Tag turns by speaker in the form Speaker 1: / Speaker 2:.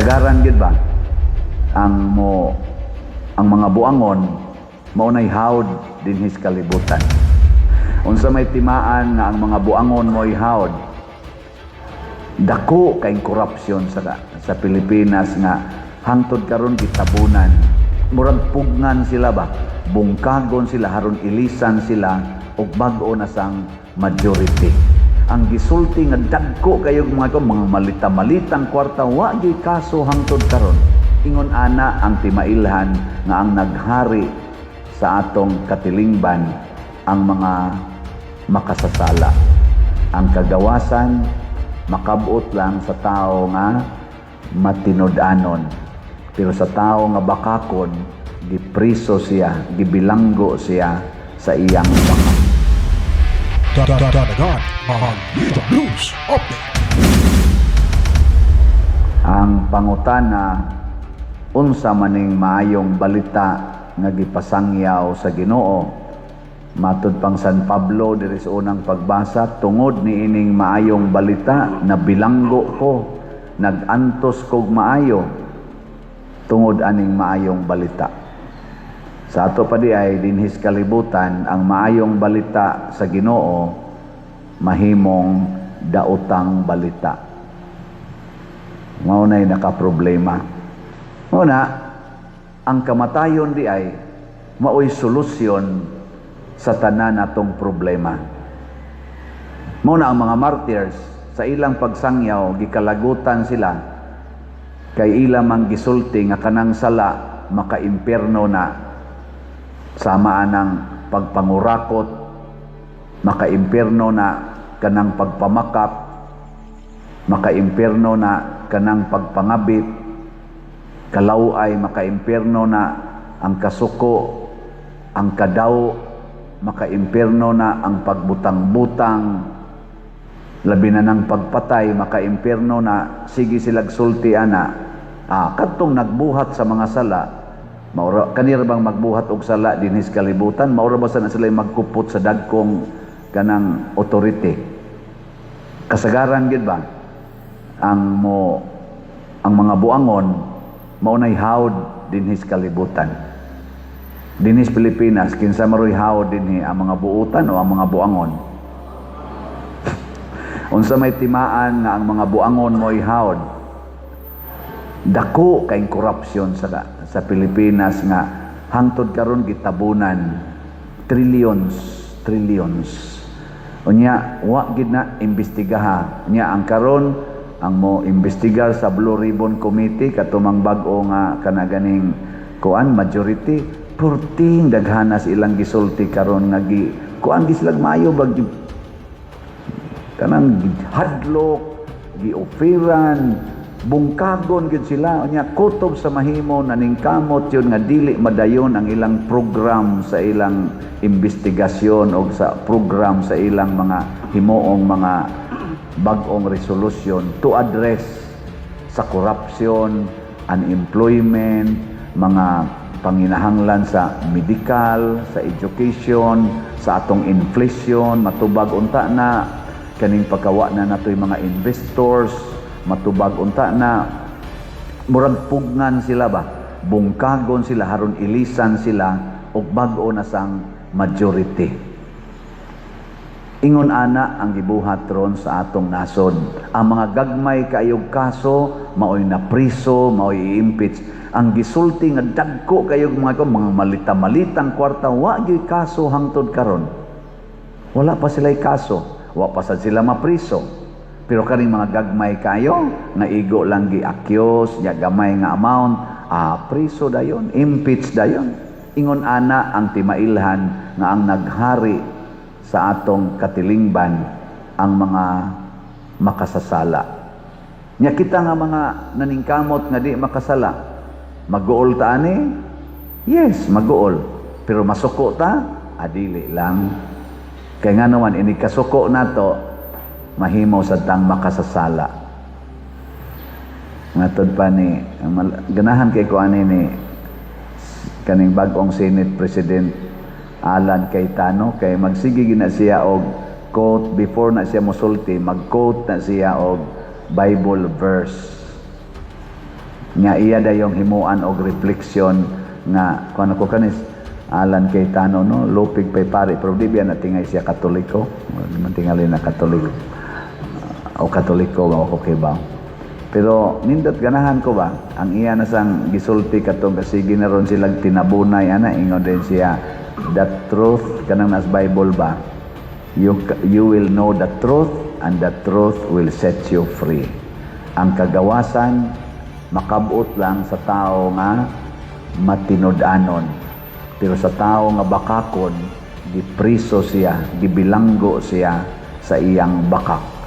Speaker 1: Kasagaran gid ba ang mga buangon maunay hawd dinhi sa kalibutan. Unsa may timaan nga ang mga buangon mo'y hawd, dako kay korupsyon sa Pilipinas nga hangtod karon gitabunan. Murag pugnan sila ba, bungkagon sila haron ilisan sila og bag-o na sang majority. Ang gisulti nga dagko kayo mga malita-malitang kwarta wa gyud kaso hangtod karon. Ingon ana ang timailhan nga ang naghari sa atong katilingban ang mga makasasala. Ang kagawasan makabot lang sa tao nga matinud-anon. Pero sa tao nga bakakon, gipriso siya, gibilanggo siya sa iyang baka.
Speaker 2: Dadagan ang Lito News Update.
Speaker 1: Ang pangutana, unsa maning maayong balita nga gipasangyaw sa Ginoo. Matud pang San Pablo diri sa unang pagbasa, tungod ni ining maayong balita na bilanggo ko, nagantos kog maayo tungod aning maayong balita. Sa ato pa di ay dinhis kalibutan, ang maayong balita sa Ginoo mahimong daotang balita. Mao nay nakaproblema. Una, ang kamatayon di ay maoy solusyon sa tanan natong problema. Muna ang mga martyrs sa ilang pagsangyaw gikalagutan sila kay ilang mang gisulti nga kanang sala makaimperno na, sama anang pagpangurakot, makaimperno na kanang pagpamakap, makaimperno na kanang pagpangabit, kalaway makaimperno na ang kasuko, ang kadaw makaimperno na ang pagbutang-butang, labi na ng pagpatay makaimperno na, sige silag sulti ana. Kadtong nagbuhat sa mga sala, maura kanira bang magbuhat og sala dinhi sa kalibutan, maura ba na sila magkupot sa dagkong kanang authority. Kasagaran gid ba ang mga buangon maunay hawd dinhi sa kalibutan. Dinhi sa Pilipinas kinsa maroy hawd dinhi, ang mga buutan o ang mga buangon? Unsa may timaan nga ang mga buangon mo'y hawd, dako kay korupsyon sa Pilipinas nga hangtod karon gitabunan trillions. Unya wa gid na imbestigaha nya ang karon ang mo imbestigar sa Blue Ribbon Committee katumang bag-o nga kanaganing kuan majority, purting daghanas ilang gisulti karon nga kuan gislag maayo bag kanang hadlok, giofiran, bungkagon gid sila. Unya kutob sa mahimo naningkamot yun nga dili madayon ang ilang program sa ilang investigasyon o sa program sa ilang mga himuong mga bag-ong resolution to address sa corruption, unemployment, mga panginahanglan sa medical, sa education, sa atong inflation, matubag unta na kaning pagkawa na natoy mga investors, matubag unta na murag pugnan sila ba, bungkagon sila haron ilisan sila og bag-o na sang majority. Ingon ana ang gibuhat ron sa atong nasod. Ang mga gagmay kaayog kaso maoy na priso, maoy i-impeach. Ang gisulti nga dagko kayog mga malita-malitang kwarta wa gyud kaso hangtod karon. Wala pa sila'y kaso, wa pa sad sila mapriso. Pero kaning mga gagmay kayo nga igo lang gi-accuse, nya gamay nga amount, priso dayon, impeach dayon. Ingon ana ang timailhan nga ang naghari sa atong katilingban ang mga makasasala. Nya kita nga mga naningkamot nga di makasala, mag-uol ta ani? Yes, mag-uol. Pero masuko ta? Adili lang. Kaya nga naman, ini kasuko na to, mahimo sa tang makasasala. Ngatod pa ni, ganahan kay ko ani ni kaning bag-ong Senate President Alan Cayetano, kay magsige gina siya og quote before na siya mosulti, mag-quote na siya og Bible verse. nga iya dayong himuan og refleksyon nga kuno ko kanis Alan Cayetano no lupig pay pare pero di biya natingay siya Katoliko man tingali na Katoliko o Katoliko ba ako kay ba pero nindot ganahan ko ba ang iya na sang gisulti katong kasi ginaron silang tinabunay ana ingon din siya the truth kanang nas Bible ba you will know the truth and the truth will set you free. Ang kagawasan makabot lang sa tao nga matinud-anon. Pero sa tao nga bakakon, gipriso siya, gibilanggo siya sa iyang bakak.